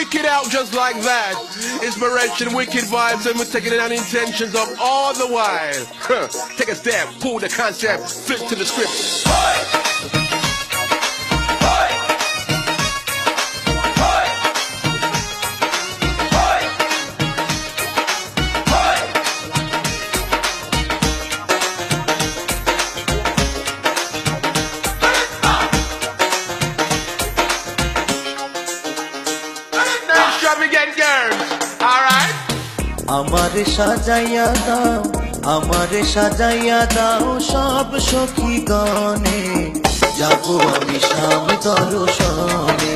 kick it out just like that. Inspiration, wicked vibes, and we're taking it on intentions of all the while. Take a step, pull the concept, flip to the script. আমারে সাজাইয়া দাও, আমারে সাজাইয়া দাও সব সখী গণে, যাবো আমি শাম দর্শনে,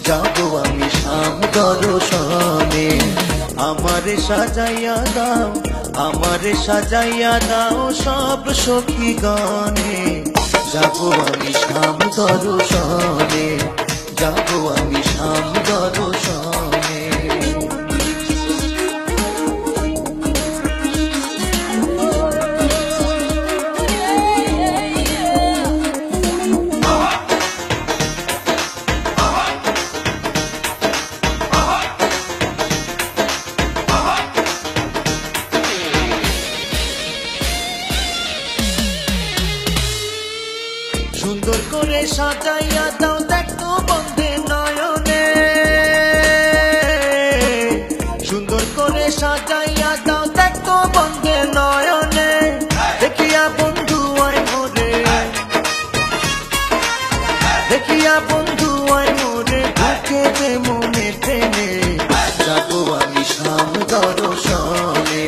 যাবো আমি শাম দর্শনে। আমারে সাজাইয়া দাও, আমারে সাজাইয়া দাও সব সখী গণে, যাবো আমি শাম দর্শনে, যাবো আমি শাম দর্শনে। সুন্দর করে সাজাইয়া দাও দেখতো বন্ধে নয়নে, সুন্দর করে সাজাইয়া দাও দেখতো বন্ধে নয়নে, দেখিয়া বন্ধু আয় মোরে, দেখিয়া বন্ধু আয় মোরে, ঢুকে দে মনে টেনে, যাবো আমি শাম দর্শনে,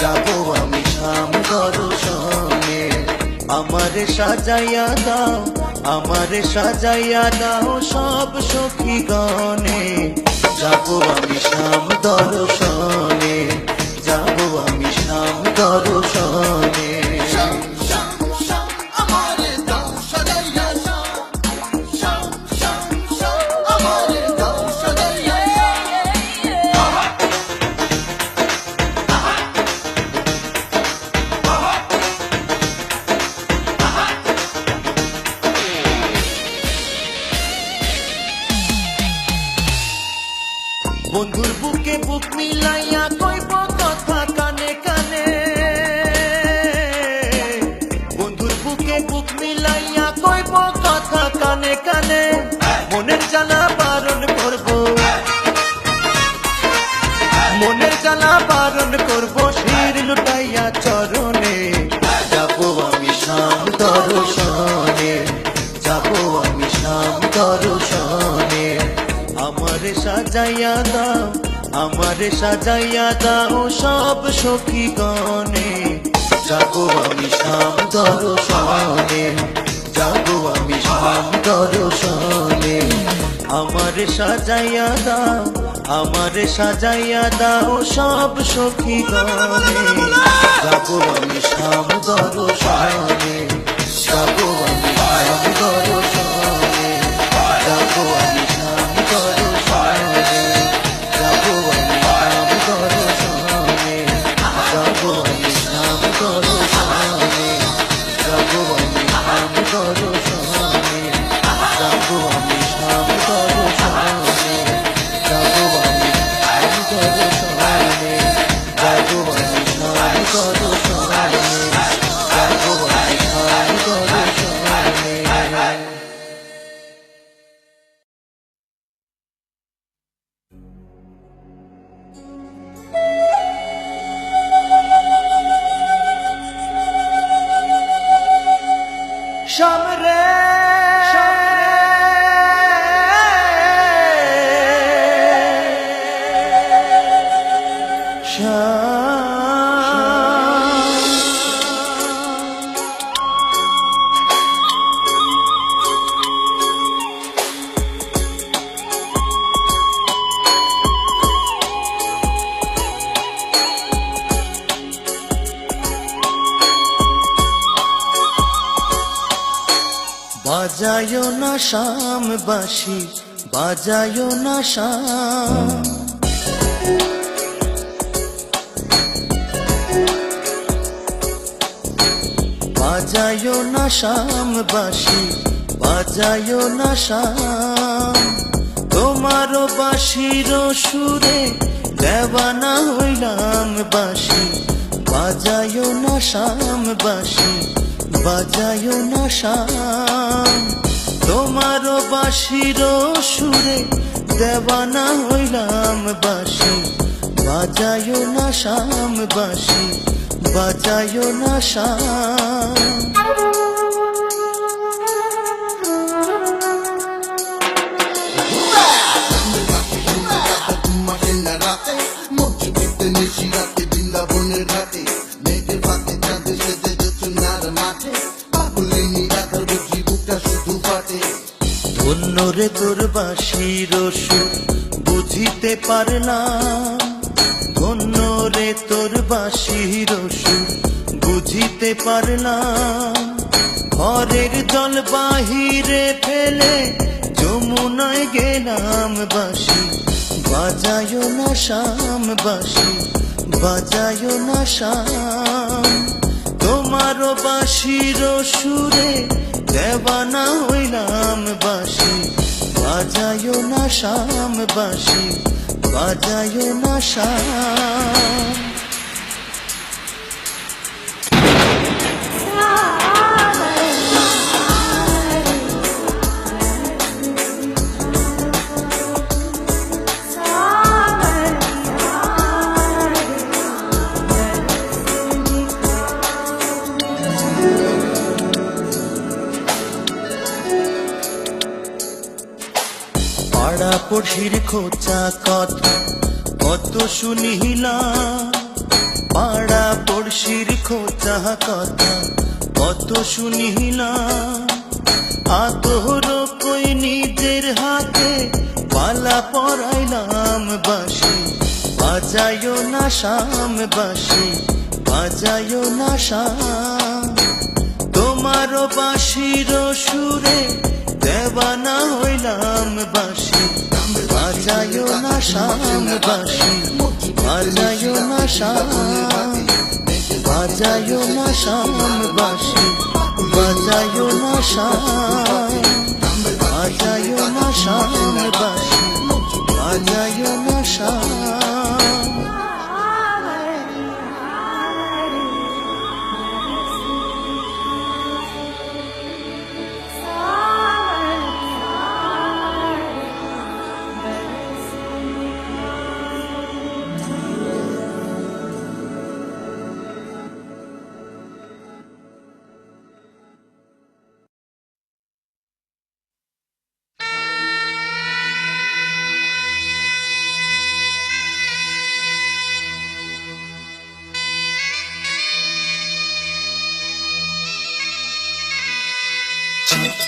যাবো আমি শাম দর্শনে। আমারে সাজাইয়া দাও, আমারে সাজাইয়া দাও সব সখী গণে, যাবো আমি শাম দর্শনে, যাবো আমি শাম দর্শনে। বন্ধুর বুকে বুক মিলাইয়া কইব কথা কানে কানে, বন্ধুর বুকে বুক মিলাইয়া কইব কথা কানে কানে, মনের জ্বালা বারণ করব, মনের জ্বালা বারণ করব, শির লুটাইয়া চরণে, যাবো আমি শাম দর্শনে, যাবো আমি শাম দর্শনে। আমারে সাজাইয়া দাও, আমারে সাজাইয়া দাও সব সখী গণে, যাবো আমি শাম দর্শনে, যাবো আমি শাম দর্শনে। আমারে সাজাইয়া দাও, আমারে সাজাইয়া দাও সব সখী গণে, যাবো আমি শাম দর্শনে, যাবো আমি শাম দর্শনে, যাবো আমি সামরে বাজায়ো না শাম বাঁশি, বাজায়ো না শাম, বাজায়ো না শাম বাঁশি, বাজায়ো না শাম, তোমার তোমারও বাঁশির সুরে দেওয়ানা হইলাম বাঁশি, বাজায়ও না শাম বাঁশি, বাজায়ও না শাম। তোমারও বাঁশির সুরে দেওয়ানা হইলাম বাঁশি, বাজায়ও না শাম বাঁশি, বাজায়ও না শাম। ধন্য রে তোর বাঁশির সুর বুঝিতে পারলাম, ধন্য রে তোর বাঁশির সুর বুঝিতে পারলাম। ঘরের জল বাহিরে ফেলে যমুনায় গেলাম বাঁশি, বাজায়ও না শাম বাঁশি, বাজায়ও না শাম। তোমারও বাঁশির সুরে দেওয়ানা হইলাম বাঁশি, বাজায়ও না শাম বাঁশি, বাজায়ও না শাম। পাড়া পড়শির খোঁচা কথা কত শুনিলাম, পাড়া পড়শির খোঁচা কথা কত শুনিলাম। আতর কই নিজের হাতে পালা পরাইলাম বাঁশি, বাজায়ও না শাম বাঁশি, বাজায়ও না শাম। তোমারও বাঁশির সুরে দেওয়ানা হইলাম বাঁশি, বাজায়ও না শাম বাঁশি, বাজায়ও না শাম, বাজায়ও না শাম বাঁশি, বাজায়ও না শাম, বাজায়ও না শাম বাঁশি, বাজায়ও না শাম।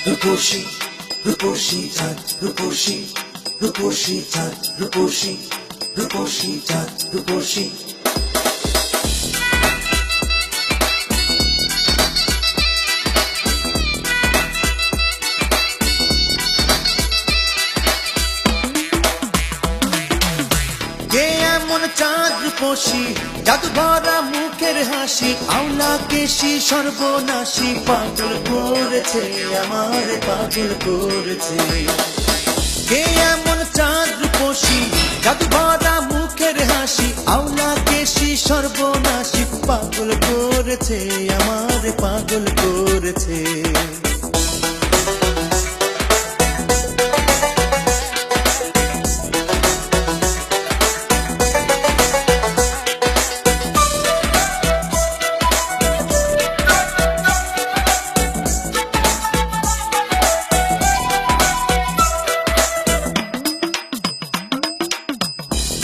Ruposhi, Ruposhi, Tat, Ruposhi, Ruposhi, Tat, Ruposhi, Ruposhi, Tat, Ruposhi. কে এমন চাঁদ রূপসী, জাদু ভরা মুখের হাসি, আওলা কেশি সর্বনাশী, পাগল করেছে আমার, পাগল করেছে। কে এমন চাঁদ রূপসী, জাদু ভরা মুখের হাসি, আওলা কেশি সর্বনাশী, পাগল করেছে আমার, পাগল করেছে।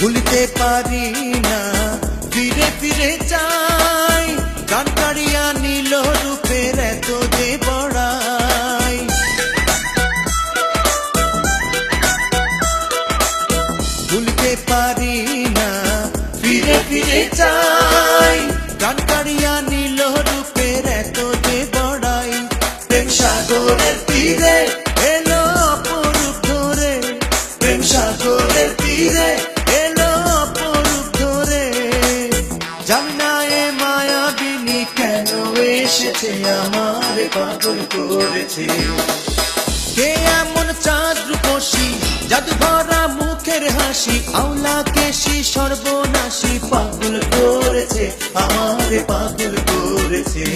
ভুলতে পারি না, ফিরে ফিরে চাই, গান কাড়িয়া নীল রূপের এত যে বড়াই। ভুলতে পারি না, ফিরে ফিরে চাই, গান কাড়িয়া নীল রূপের এত যে বড়াই। প্রেম সাগরের তীরে এলো অপরূপ ধরে, প্রেম সাগরের তীরে এলো অপরূপ ধরে। জানি না এ মায়াবিনী কেন এসেছে আমার, পাগল করেছে। কে এমন চাঁদ রূপসী জাদু ভরা মুখের হাসি আওলা কেশি সর্বনাশী পাগল করেছে আমারে পাগল করেছে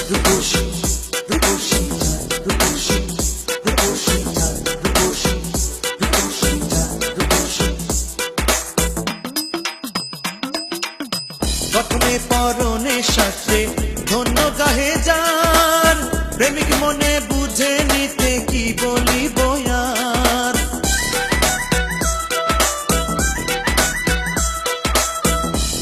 রূপসী রূপসী রূপসী রূপসী রূপসী রূপসী রূপসী প্রথমে পরনে শাস্ত্রে ধন্য গাহে যার প্রেমিক মনে বুঝে নিতে কি বলিব আর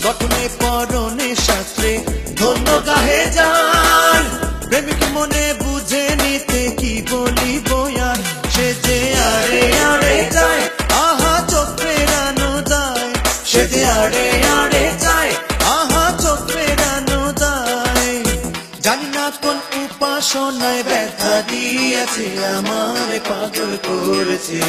প্রথমে পরনে শাস্ত্রে ধন্য গাহে যার প্রেমিক মনে বুঝে নিতে কি বলিব আর সে যে আরে আরে যায় আহা চোখ ফেরানো যায় সে যে আরে আরে যায় আহা চোখ ফেরানো যায় জানি না কোন উপাসনায় ব্যথা দিয়েছে আমার পাগল করেছে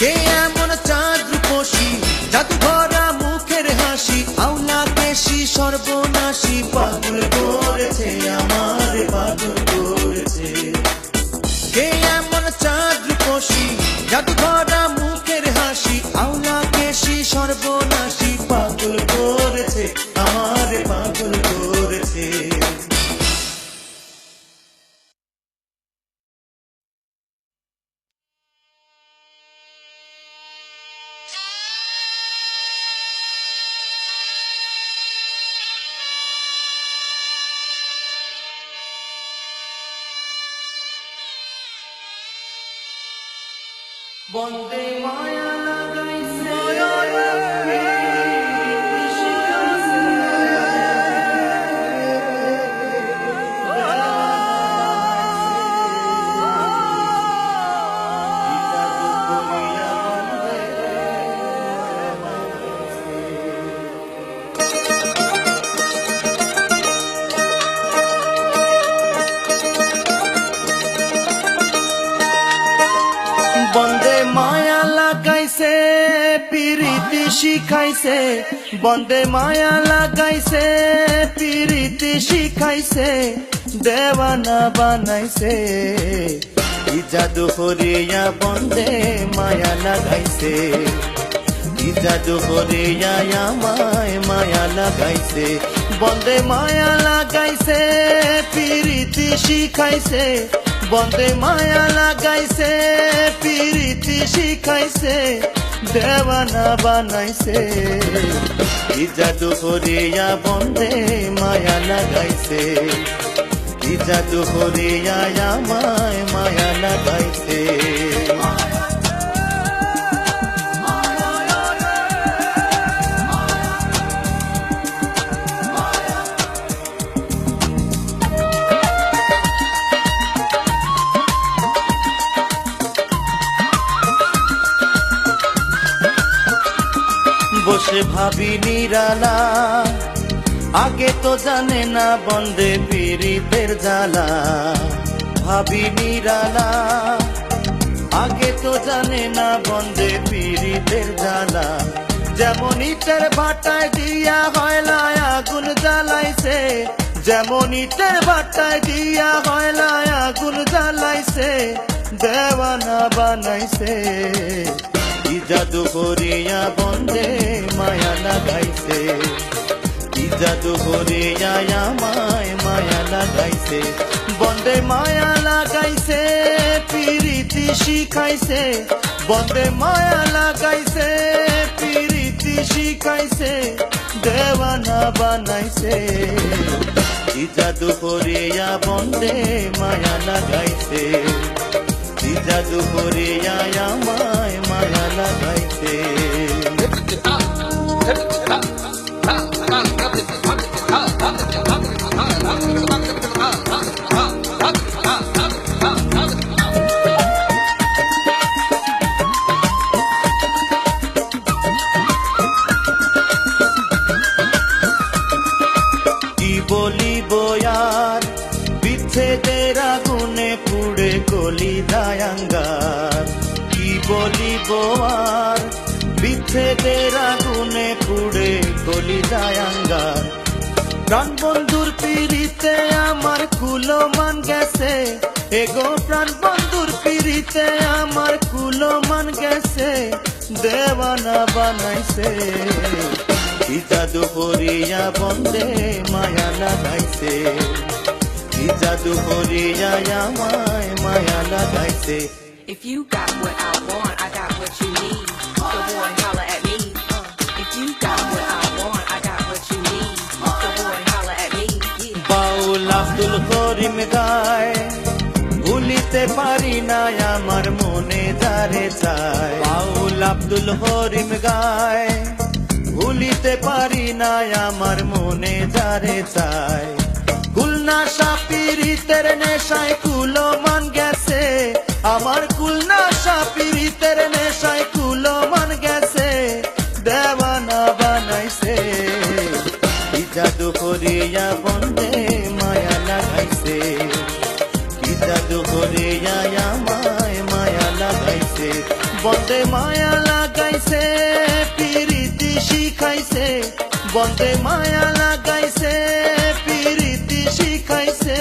কে এমন চাঁদ রূপসী জাদু ভরা মুখের হাসি আওলা কেশি সর্বনাশী পাগল করেছে আমার পাগল করেছে কে এমন চাঁদ রূপসী জাদু ভরা মুখের হাসি আওলা কেশি সর্বনাশী পাগল করেছে আমার পাগল করেছে বন্দে মায়া লাগাইছে বন্দে মায়া লাগাইছে পিরিতি শিখাইছে বন্দে মায়া লাগাইছে পিরিতি শিখাইছে দেওয়ানা বানাইছে ই জাদু করিয়া বন্দে মায়া লাগাইছে ই জাদু করিয়া আমায় মায়া লাগাইছে বন্দে মায়া লাগাইছে পিরিতি শিখাইছে বন্দে মায়া লাগাইছে পিরিতি শিখাইছে দেওয়ানা বানাইছে ই জাদু করিয়া বন্দে মায়া লাগাইছে ই জাদু করিয়া আমায় মায়া লাগাইছে বসে ভাবি নিরালা আগে তো জানে না বন্দে পীড়িতের জ্বালা ভাবি নিরালা আগে তো জানে না বন্দে পীড়িতের জ্বালা যেমন ইটের ভাটায় দিয়া হয়লায় আগুন জ্বালাইছে যেমন ইটের ভাটায় দিয়া হয়লায় আগুন জ্বালাইছে দেওয়ানা বানাইছে ই জাদু করিয়া বন্দে মায়া লাগাইছে ই জাদু করিয়া আমায় মায়া লাগাইছে বন্দে মায়া লাগাইছে পিরিতি শিখাইছে বন্দে মায়া লাগাইছে পিরিতি শিখাইছে দেওয়ানা বানাইছে ই জাদু করিয়া বন্দে মায়া লাগাইছে ই জাদু করিয়া আমায় মায়া লাগাইছে কি বলিব আর বিচ্ছেদের আগুনে পুড়ে গলি দায়াঙ্গার কি বলিব আর বিচ্ছেদের আগুনে চলি যায় আঙ্গার প্রাণ বন্ধুর পিড়িতে আমার কুলো মান গেছে এগো প্রাণ বন্ধুর পিড়িতে আমার কুলো মান গেছে দেওয়ানা বানাইছে কি জাদু করিয়া বন্দে মায়া লাগাইছে কি জাদু করিয়া আমায় মায়া লাগাইছে If you got what I want, I got what you need. So boy, holla at me. If you got what I want, I got what you need. So boy, holla at me. Yeah. বাউল আব্দুল করিম গায় ভুলিতে পারি না আমার মনে যারে চায় বাউল আব্দুল করিম গায় ভুলিতে পারি না আমার মনে যারে চায় কুলনা সাপিরিতের নেশায় কুলো মান গেছে আমার কুলনা সাপিরিতের নেশায় কুলো মান গেছে দেওয়ানা বানাইছে কি জাদু করিয়া বন্দে মায়া লাগাইছে কি জাদু করিয়া আমায় মায়া লাগাইছে বন্দে মায়া লাগাইছে পিরিতি শিখাইছে বন্দে মায়া লাগাইছে পিরিতি শিখাইছে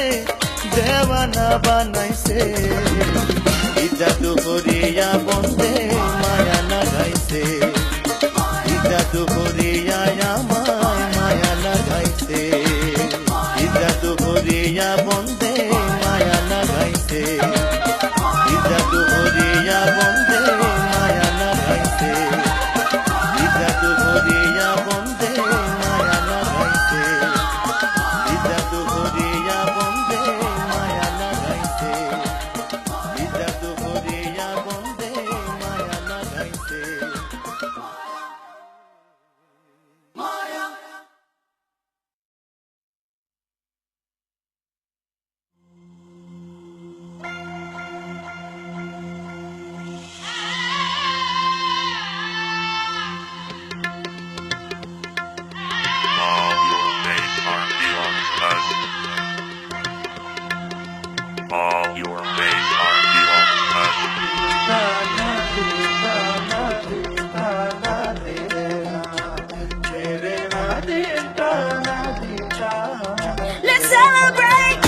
দেওয়ানা বানাইছে কি জাদু করিয়া বন্দে মায়া লাগাইছে কি জাদু করিয়া আমায় মায়া লাগাইছে কি জাদু করিয়া বন্দে মায়া লাগাইছে কি জাদু করিয়া বন্দে মায়া লাগাইছে কি জাদু করিয়া বন্দে মায়া লাগাইছে কি জাদু করিয়া বন্দে মায়া লাগাইছে কি জাদু করিয়া বন্দে মায়া লাগাইছে All your ways are beyond us. Let's celebrate!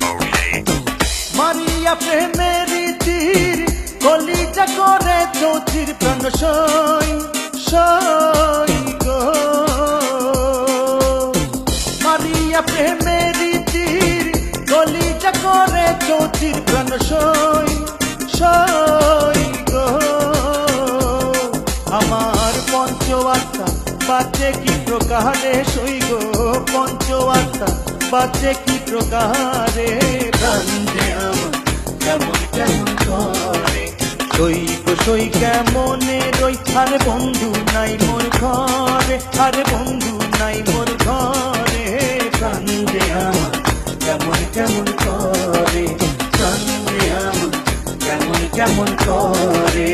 Okay. মারিয়া প্রেমের তীর কলিজা করে চৌচির প্রাণ সই সই গো মারিয়া প্রেমের তীর কলিজা করে চৌচির প্রাণ সই সই গো আমার পঞ্চ আত্মা বাজে কি প্রকারে সই গো পঞ্চ আত্মা বাজে কি প্রকারে প্রাণে আমার কেমন কেমন করে সই গো সই কেমনে রই আরে বন্ধু নাই মোর ঘরে আরে বন্ধু নাই মোর ঘরে প্রাণে আমার কেমন কেমন করে প্রাণে আমার কেমন কেমন করে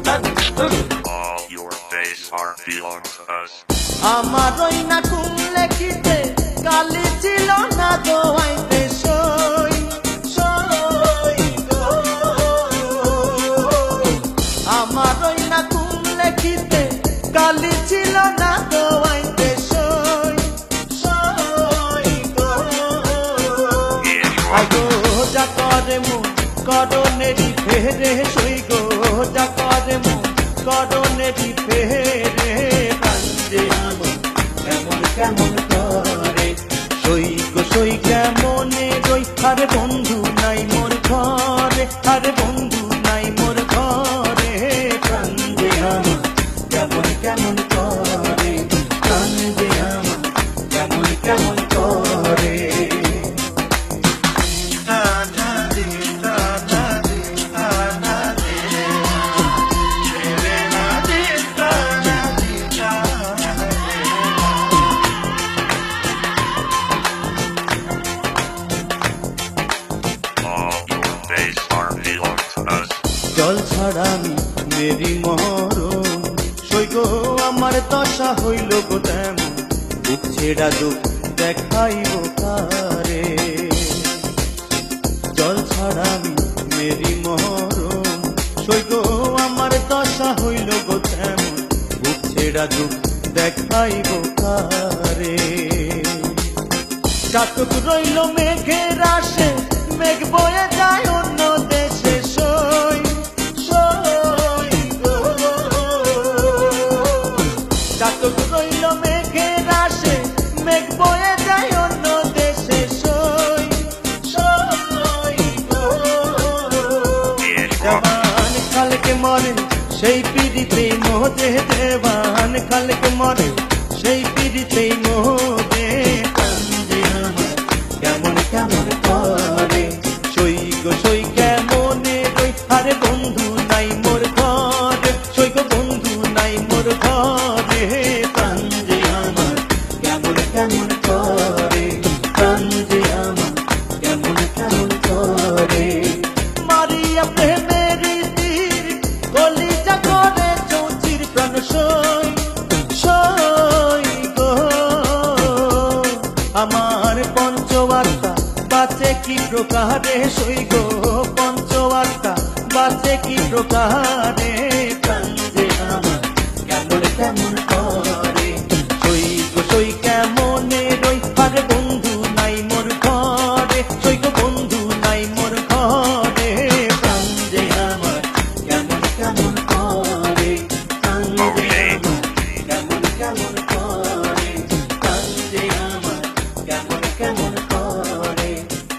All your days are beyond us. আমার ওই না কুমলে খিতে কালি ছিল না দোয়াইতে সই সই গো আমার ওই না কুমলে খিতে কালি ছিল না দোয়াইতে সই সই গো আগো যা করে মন করনেরি ফেরে সই গো যা করে মন করনেরি ফেরে কান্দে আমার কেমন কেমন করে সই গো সই কেমনে রই আরে বন্ধু নাই মোর ঘরে আরে বন্ধু নাই মোর ঘরে কান্দে আমার কেমন কেমন করে কান্দে আমার কেমন কেমন করে ছাড়া আমি মেরি মরণ সই গো আমার দশা হইল গো তেমন বুক ছেড়া দুঃখ দেখাইব কারে জল ছাড়া আমি মেরি মরণ সই গো আমার দশা হইল গো তেমন বুক ছেড়া দুঃখ দেখাইব কারে চাতক রইল মেঘের আসে মেঘ বয়ে যায় অন্য দেশে সই সই গো চাতক রইল মেঘের আসে মেঘ বয়ে যায় অন্য দেশে সই সই গো দেওয়ান কালকে মরে সেই পিড়িতে মোদে দেওয়ান কালকে মরে সেই পিড়িতে মোদে কেমন কেমন করে সই গো সই কেমনে কই আরে বন্ধু নাই মোর ঘর সই গো বন্ধু নাই মোর ঘরে কান্দে আমার কেমন কেমন করে কান্দে আমার কেমন কেমন করে মারিয়া প্রেমের তীর কলিজা করে চৌচির প্রাণ সই সই গো আমার পঞ্চবার্তা বাঁচে কি প্রকারে সই গো পঞ্চবার্তা বাঁচে কি প্রকারে কান্দে আমার কেমন কেমন করে সই গো সই কেমনে রই আরে বন্ধু নাই মোর ঘরে সই গো বন্ধু নাই মোর ঘরে কান্দে আমার কেমন কেমন করে কান্দে আমার কেমন কেমন করে কান্দে আমার কেমন কেমন করে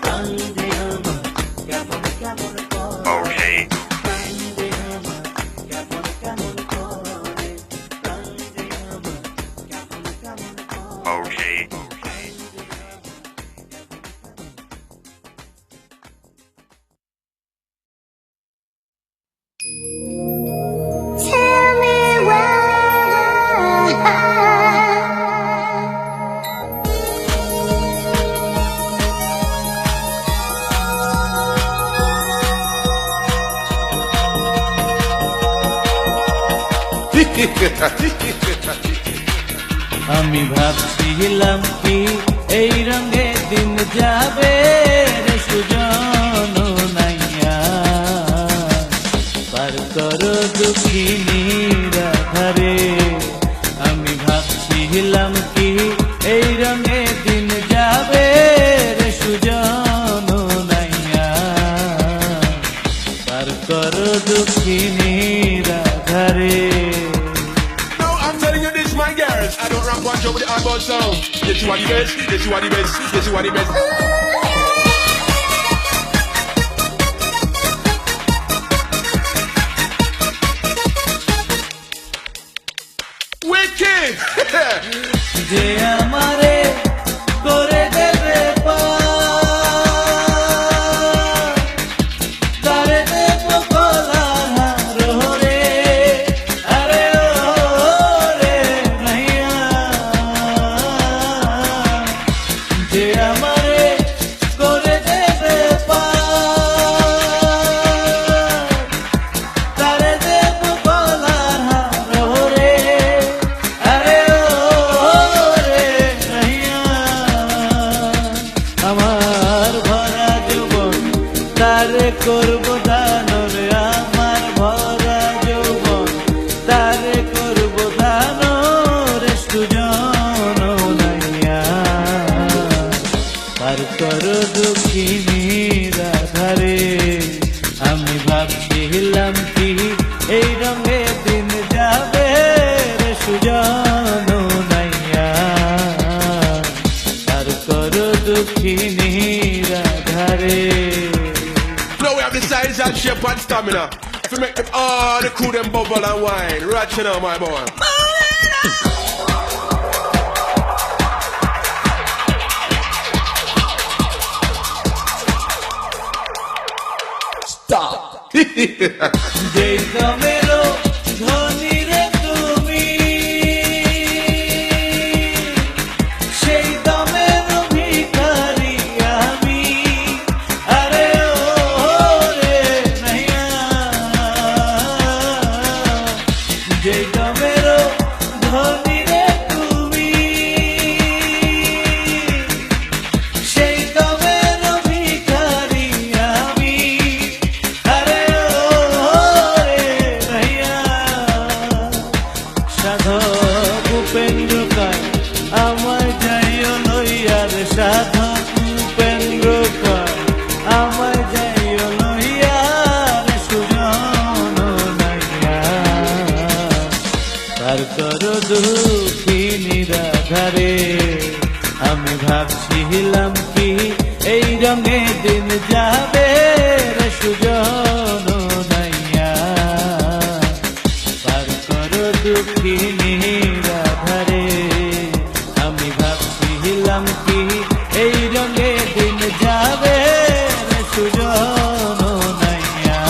কান্দে আমার কেমন কেমন করে Okay. কান্দে আমার কেমন কেমন করে কান্দে আমার কেমন কেমন করে Okay. Tell me why. আমি ভাবছিলাম কি এই রঙের দিন যাবে রে সুজন নাইয়া পার করো দুঃখিনী রাধারে আমি ভাবছিলাম কি এই রঙের দিন যাবে রে সুজন নাইয়া পার করো দুঃখিনী রাধারে No, I'm telling you this, my girls. I don't rap one job with the eyeball sound. Yes, you are the best. Yes, you are the best. Yes, you are the best. Wicked! যে আমারে করে দেবে পার তারে দেব কলার রে আরে ও রে নাইয়া যে আমারে করে দেবে পার তারে দেব কলার রে আরে ও রে নাইয়া আমার ভরা যৌবন তারে করব দান রে আমার ভরা যৌবন তারে করব দান রে সুজন নাইয়া পার কর দুঃখিনী রাধারে আমি ভাবছিলাম কি এই রঙে দিন যাবে রে সুজন নাইয়া পার কর দুঃখিনী রাধারে Now we have the size and shape and stamina. If you make them all the crew them bubble and wine. Right now, my boy. যেই দমেরও ধনী রে তুমি সেই দমেরও ভিখারি আমি আরে ও রে নাইয়া যে দমেরও ধনী রে তুমি, সেই দমেরও ভিখারি আমি। আরে ও রে ভাইয়া, সাধক উপেন্দ্র কয় আমায় যাইও লইয়ার, সাধক উপেন্দ্র কয় আমায় যাইও লইয়ার, সুজন নাইয়া তার কর দুঃখিনী রাধারে। আমি ভাবছিলাম কি এই রঙে দিন যাবে রে, সুজন নাইয়া পার কর দুঃখিনী রাধারে। আমি ভাবছিলাম কি এই রঙে দিন যাবে রে, সুজন নাইয়া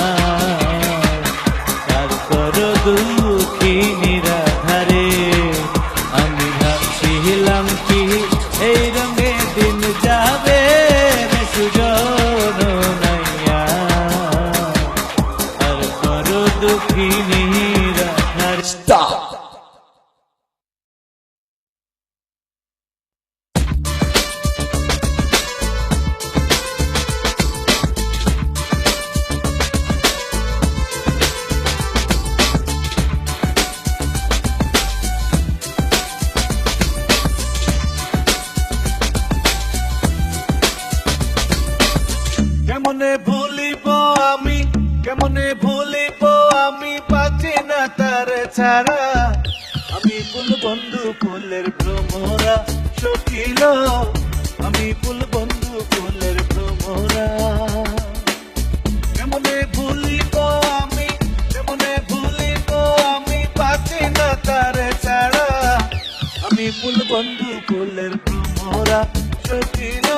পার কর দুঃখিনী রাধারে। আমি ভাবছিলাম কি এই রঙে দিন যাবে রে, সুজন নাইয়া পার কর দুঃখিনী রাধারে। Stop. কেমনে ভুলিব আমি, কেমনে ভুলিব আমি, পাচ্ছি না তার ছাড়া। আমি ফুল বন্ধু ফুলের ভ্রমরা সখিল, আমি ফুল বন্ধু ফুলের ভ্রমরা। কেমনে ভুলিব আমি, কেমনে ভুলিব আমি, পাচ্ছি না তার ছাড়া। আমি ফুল বন্ধু ফুলের ভ্রমরা সখিল,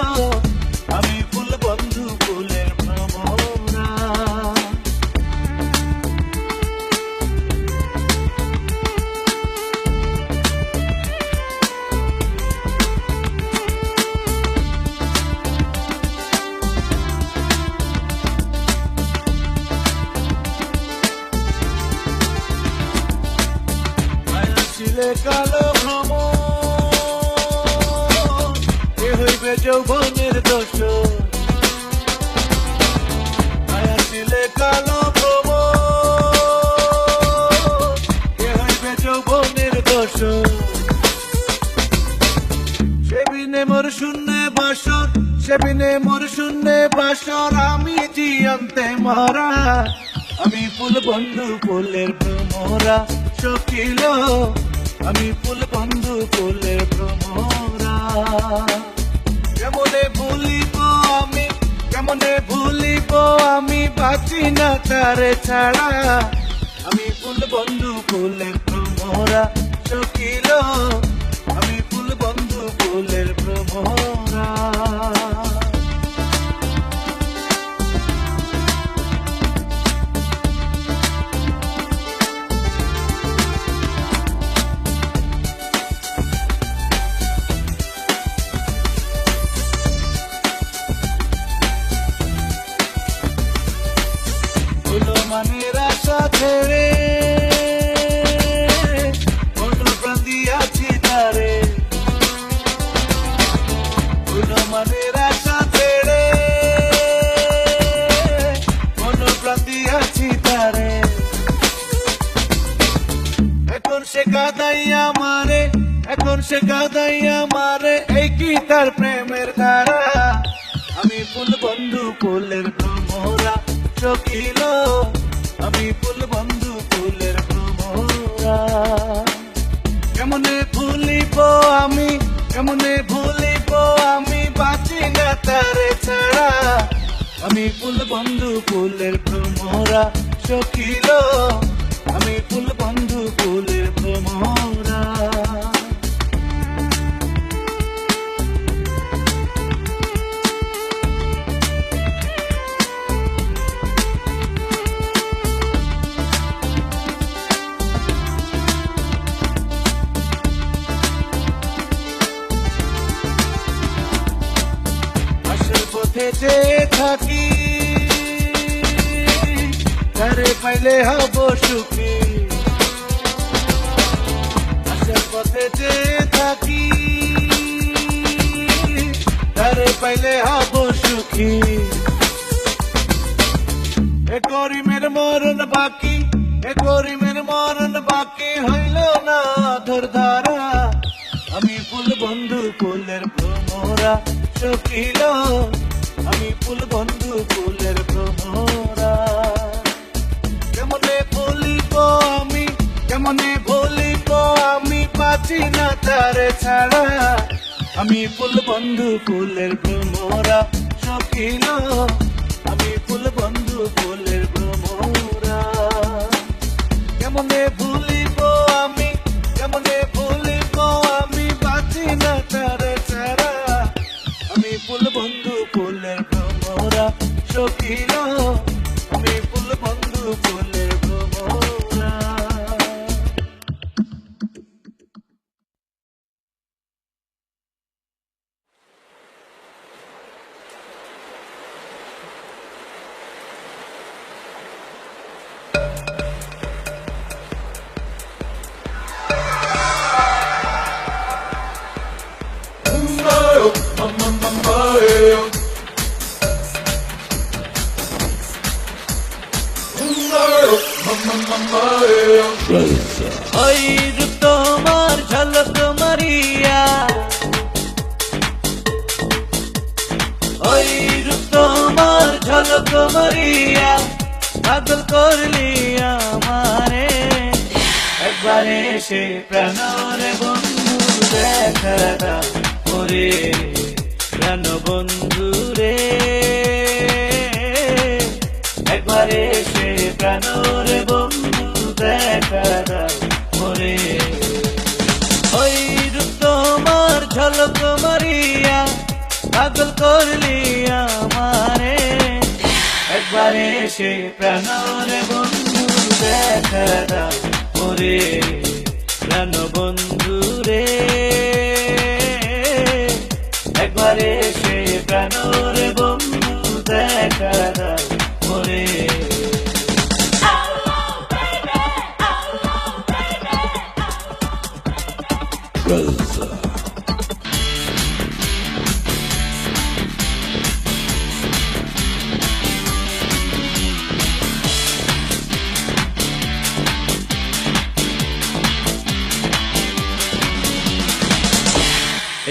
আমি ফুল বন্ধু ফুলের ভ্রমরা। ছিলে কালো ভ্রমণ, এ হইবে যৌবনের দোষ। মায়া ছিলে কালো ভ্রমণ, এ হইবে যৌবনের দোষ। সেবিনে মোর শূন্যে বাসর, সেবিনে মোর শূন্যে বাসর, আমি জিয়ন্তে মরা। আমি ফুল বন্ধু ফুলের ভ্রমরা সখিল, আমি ফুল বন্ধু ফুলের ভ্রমরা। কেমনে ভুলিব আমি, কেমনে ভুলিব আমি, বাঁচি না তার ছাড়া। আমি ফুল বন্ধু ফুলের ভ্রমরা সখিল, আমি ফুল বন্ধু ফুলের ভ্রমরা। মানের আশা ছেড়ে মন প্রাণ দিয়াছি তারে, মানের আশা ছেড়ে মন প্রাণ দিয়াছি তারে। এখন সে কাঁদাইয়া মারে, এখন সে কাঁদাইয়া মারে, এই কি তার প্রেমের ধারা। আমি ফুল বন্ধু ফুলের ভ্রমরা সখিল, আমি ফুল বন্ধু ফুলের ভ্রমরা। কেমনে ভুলিব আমি, কেমনে ভুলিব আমি, বাঁচি না তার ছাড়া। আমি ফুল বন্ধু ফুলের ভ্রমরা সখিল, আমি ফুল বন্ধু ফুলের ভ্রমরা। পথে থাকি তারে পাইলে হব সুখী, পাখি। এ করিমের মরণ বাকি, এ করিমের মরণ বাকি হইল না ধর ধারা। আমি ফুল বন্ধু ফুলের ভ্রমরা সখিল, আমি ফুল বন্ধু ফুলের ভ্রমরা। কেমনে ভুলিব আমি, কেমনে ভুলিব আমি, পাচ্ছি না তারে ছাড়া। আমি ফুল বন্ধু ফুলের ভ্রমরা সখিল, আমি ফুল বন্ধু ফুলের ভ্রমরা। কেমনে ভুলিব আমি, কেমনে ভুলিব আমি, পাচ্ছি না তারে ছাড়া। আমি ফুল বন্ধু ফুলের ভ্রমরা সখিল, আমি ফুল বন্ধু ফুলের ভ্রমরা। ওই রূপ তোমার ঝলক মারিয়া, ওই রূপ তোমার ঝলক মারিয়া, পাগল করলি আমারে। একবারে সে প্রাণরে বন্ধু দেখা দাও ওরে, প্রাণ বন্ধু রে। একবারে সে প্রাণরে বন্ধু দেখা দাও ওরে। ওই রূপ তোমার ঝলক মারিয়া, পাগল করলি আমারে। একবারে সে প্রাণরে বন্ধু দেখা দাও ওরে, প্রাণ বন্ধু রে। একবারে সে প্রাণরে বন্ধু দেখা দাও ওরে।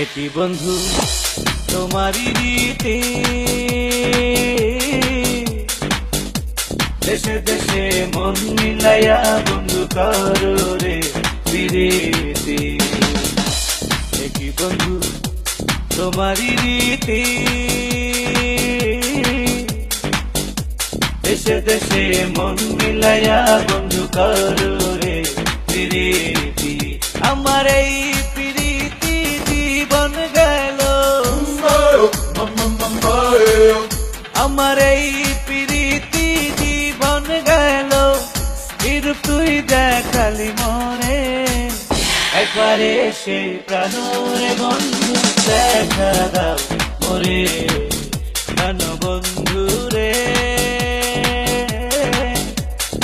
একই বন্ধু তোমারই রীতি, দেশে দেশে মন মিলাইয়া বন্ধু করো রে প্রীতি। একই বন্ধু তোমারই রীতি, দেশে দেশে মন মিলাইয়া বন্ধু করো রে প্রীতি। আমার এই প্রীতি জীবন গেল, আমার এই প্রীতি জীবন গেল, ফির তুই দেখালি মরে। একবারে সে প্রাণরে বন্ধু দেখা দাও ওরে, প্রাণ বন্ধু রে।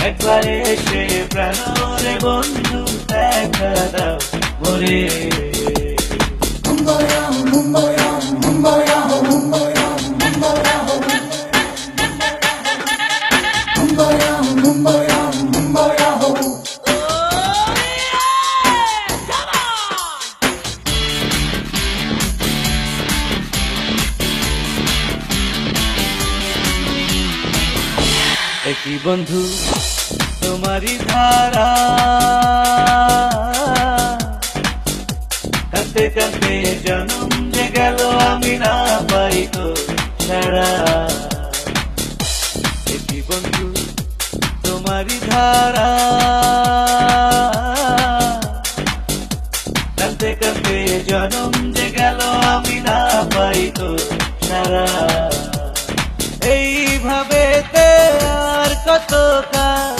একবারে সে প্রাণরে বন্ধু দেখা দাও ওরে। একই বন্ধু তোমারই ধারা, কাঁদতে কাঁদতে জনম যে গেল আমি না পাই তো ছাড়া। একই বন্ধু তোমারই ধারা, কাঁদতে কাঁদতে জনম যে গেল আমি না পাই তো ছাড়া। এইভাবে আর কত কাল,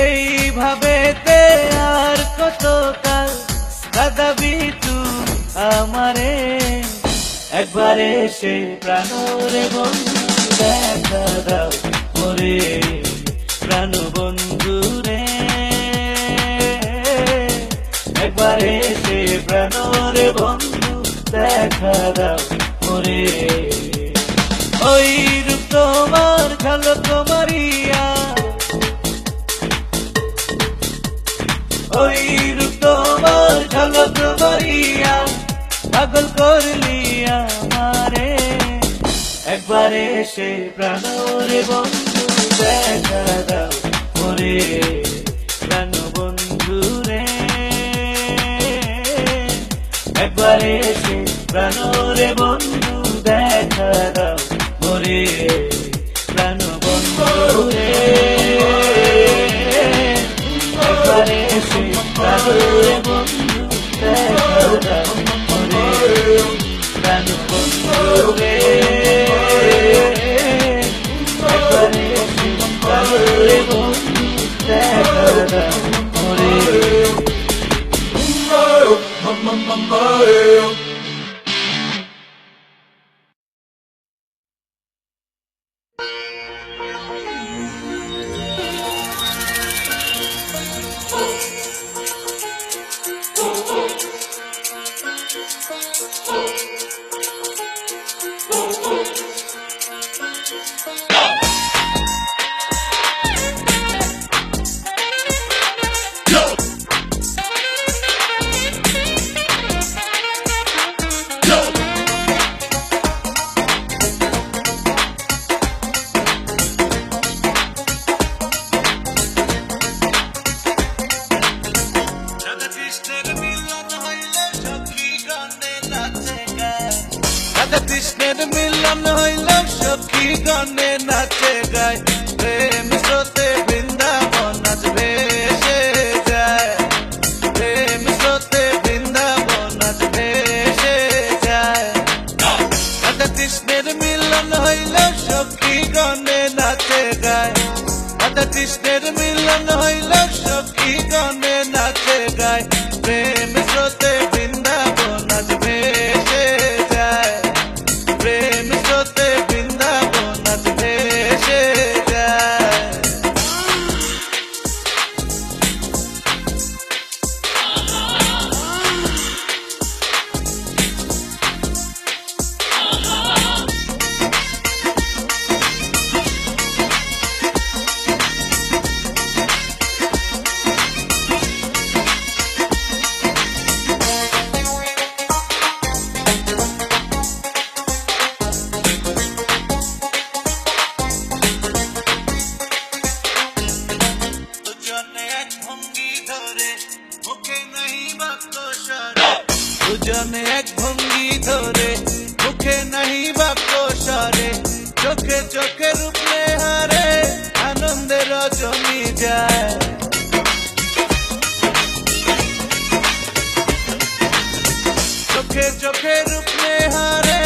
এইভাবে আর কত কাল কাঁদাবি তুই আমারে। একবারে সে প্রাণরে বন্ধু দেখা দাও ওরে, প্রাণ বন্ধু রে। একবারে সে প্রাণরে বন্ধু দেখা দেখা দাও ওরে ওই রূপ তোমার ঝলক মারিয়া ওই রূপ তোমার ঝলক মারিয়া পাগল করলি আমারে একবার এসে প্রাণ রে বন্ধু দেখা দাও ওরে প্রাণ বন্ধু রে একবার এসে প্রাণ রে বন্ধু দেখা দাও ওরে প্রাণ বন্ধু রে একবার এসে প্রাণ রে বন্ধু দেখা দাও ওরে প্রাণ বন্ধু রে একবার এসে প্রাণ রে বন্ধু দেখা দাও ওরে কৃষ্ণের মিলন হইল সখী গণে নাচে গায় প্রেম স্রোতে বৃন্দাবন আজ ভেসে যায় প্রেম স্রোতে বৃন্দাবন আজ ভেসে যায় রাধা কৃষ্ণের মিলন হইল সখী গণে নাচে গায় রাধা কৃষ্ণের মিলন হইল সখী গণে নাচে গায় প্রেম স্রোতে বৃন্দাবন আজ ভেসে যায় প্রেম স্রোতে বৃন্দাবন আজ ভেসে যায় দুজনে এক ভঙ্গি ধরে মুখে নাহি বাক্য স্বরে দুজনে এক ভঙ্গি ধরে মুখে নাহি বাক্য স্বরে চোখে চোখে রূপে হারে আনন্দে রজনী যায় চোখে চোখে রূপে হারে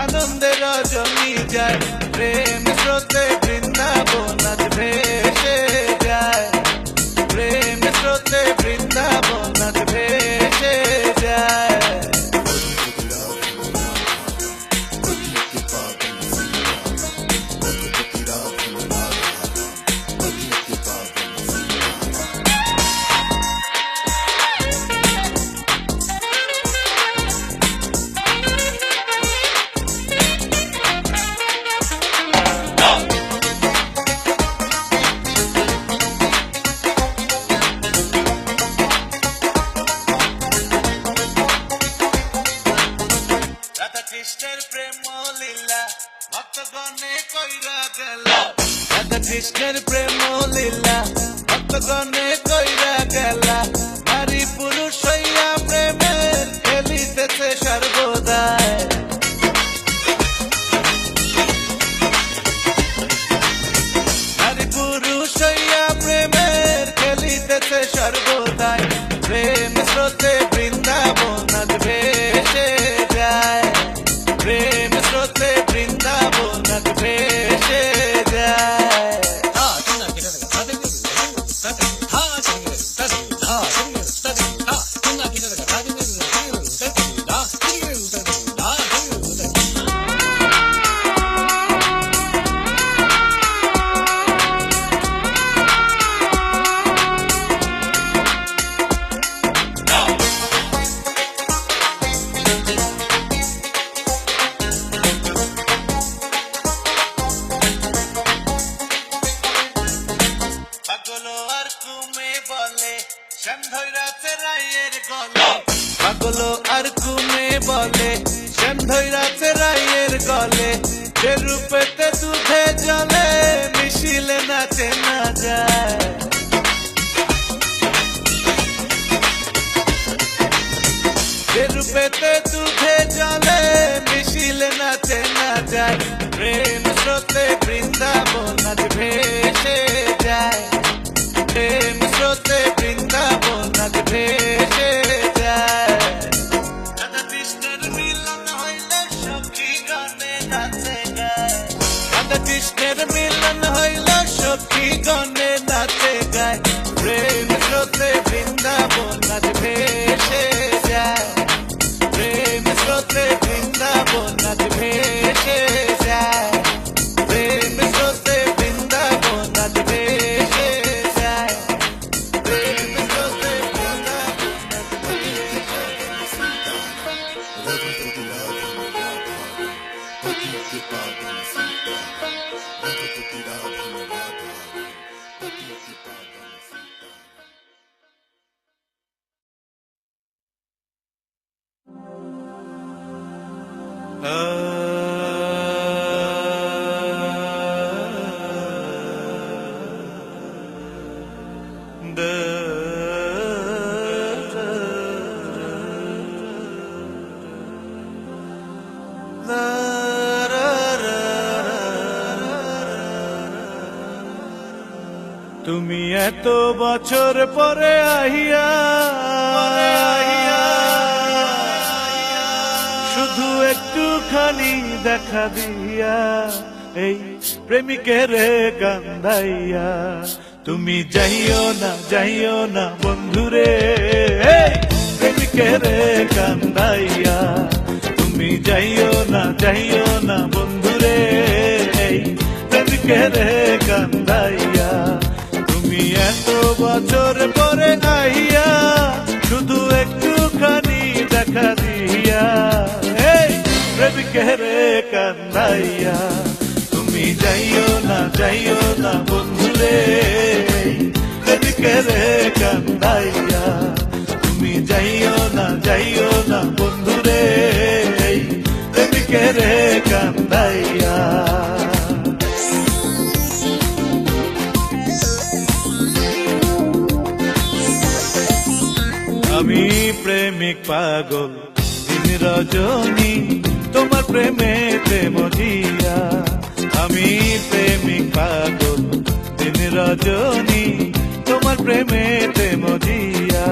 আনন্দে রজনী যায় প্রেম স্রোতে বৃন্দাবন আজ ভেসে যায় প্রেম স্রোতে বৃন্দাবন আজ ভেসে যায় রাধা কৃষ্ণের প্রেম লীলা ভক্তগণে কইরা গেল রাধা কৃষ্ণের প্রেম লীলা ভক্তগণে কইরা গেল নারী পুরুষ হইয়া প্রেমের খেলিতেছে সর্বদাই নারী পুরুষ হইয়া প্রেমের খেলিতেছে সর্বদাই প্রেম স্রোতে বৃন্দাবন আজ ভেসে যায় প্রেম স্রোতে বৃন্দাবন আজ ভেসে যায় পাগল আর কুমে বলে শ্যাম ধৈরাতে রায়ের গলে পাগল আর কুমে বলে শ্যাম ধৈরাতে রায়ের গলে যে রূপেতে দুধে জলে মিশিলে নাচে না যায় যে রূপেতে দুধে জলে মিশিলে নাচে না যায় প্রেম স্রোতে বৃন্দাবন আজ ভেসে যায় প্রেম স্রোতে বৃন্দাবন আজ ভেসে যায় রাধা কৃষ্ণের মিলন হইলে সখী গণে নাচে গায় রাধা কৃষ্ণের মিলন হইলে সখী গণে নাচে গায় প্রেম স্রোতে বৃন্দাবন আজ ভেসে যায় প্রেম স্রোতে বৃন্দাবন আজ ভেসে যায় প্রেম স্রোতে বৃন্দাবন আজ ভেসে যায় প্রেম স্রোতে বৃন্দাবন আজ ভেসে তুমি এত বছর পরে আহিয়া শুধু একটুখানি দেখা দিয়া এই প্রেমিকের কান্দাইয়া তুমি যাইও না বন্ধুরে এই প্রেমিকের কান্দাইয়া তুমি যাইও না বন্ধুরে এই প্রেমিকের কান্দাইয়া তুমি এত বছর পরে আইয়া শুধু একটুখানি দেখা দিয়া এই প্রেমিকের কান্দাইয়া তুমি যাইও না বন্ধুরে প্রেমিকের কান্দাইয়া তুমি যাইও না বন্ধুরে প্রেমিকের কান্দাইয়া আমি প্রেমিক পাগল দিন রজনী তোমার প্রেমেতে মজিয়া আমি প্রেমিক পাগল দিন রজনী তোমার প্রেমেতে মজিয়া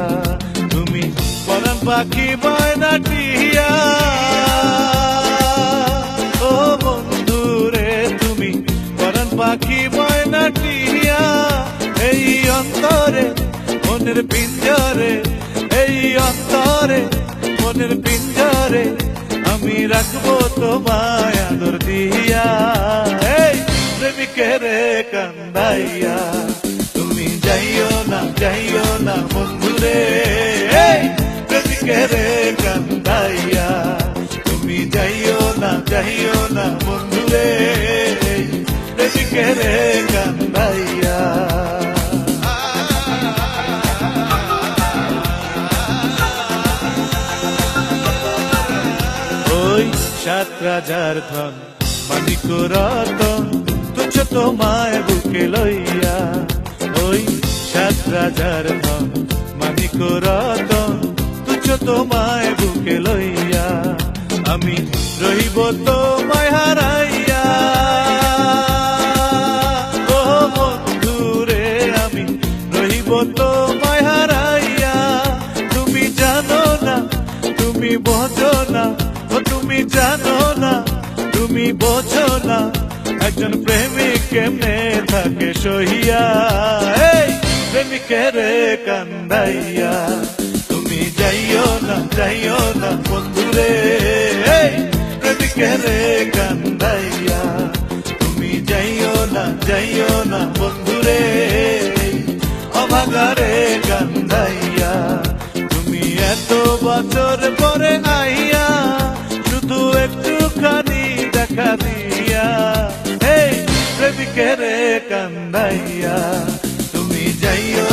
তুমি পরাণ পাখি বয়নাটিয়া ও বন্ধুরে তুমি পরাণ পাখি বয়নাটিয়া এই অন্তরে মনের পিঞ্জরে এই অন্তরে মনের পিঞ্জরে আমি রাখবো তোমায় আদর দিয়া এই প্রেমিকের কান্দাইয়া তুমি যাইও না বন্ধুরে এই প্রেমিকের কান্দাইয়া তুমি যাইও না বন্ধুরে এই প্রেমিকের কান্দাইয়া সাত রাজার ধন মানিক রতন তুচ্ছ তোমায় বুকে লইয়া ওই সাত রাজার ধন মানিক রতন তুচ্ছ তোমায় বুকে লইয়া আমি রহিব তোমায় হারাইয়া ও বন্ধুরে আমি রহিব তোমায় হারাইয়া তুমি জানো না তুমি বোঝো না তুমি জানো না তুমি বোঝো না একজন প্রেমিক কেমনে থাকে সহিয়া এই প্রেমিকের কান্দাইয়া তুমি যাইও না বন্ধুরে এই প্রেমিকের কান্দাইয়া তুমি যাইও না বন্ধুরে অভাগারে কান্দাইয়া তুমি এত বছর পরে আইয়া শুধু একটুখানি দেখা দিয়া এই প্রেমিকের কান্দাইয়া তুমি যাইও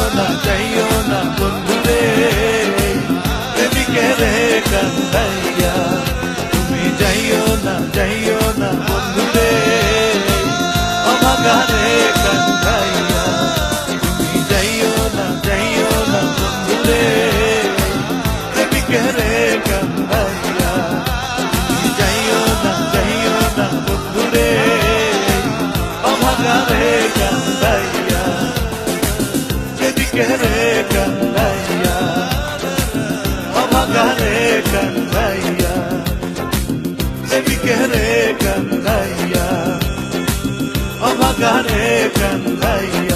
না বন্ধু রে এদিকে রে কান্দাইয়া তুমি যাইও না বন্ধু রে অভাগা রে কান্দাইয়া তুমি যাইও না বন্ধু রে এদিকে রে কান্দাইয়া তুমি যাইও না বন্ধু রে অভাগা রে কান্দাইয়া এদিকে রে কান্দাইয়া অভাগা রে কান্দাইয়া এদিকে রে কান্দাইয়া অভাগা রে কান্দাইয়া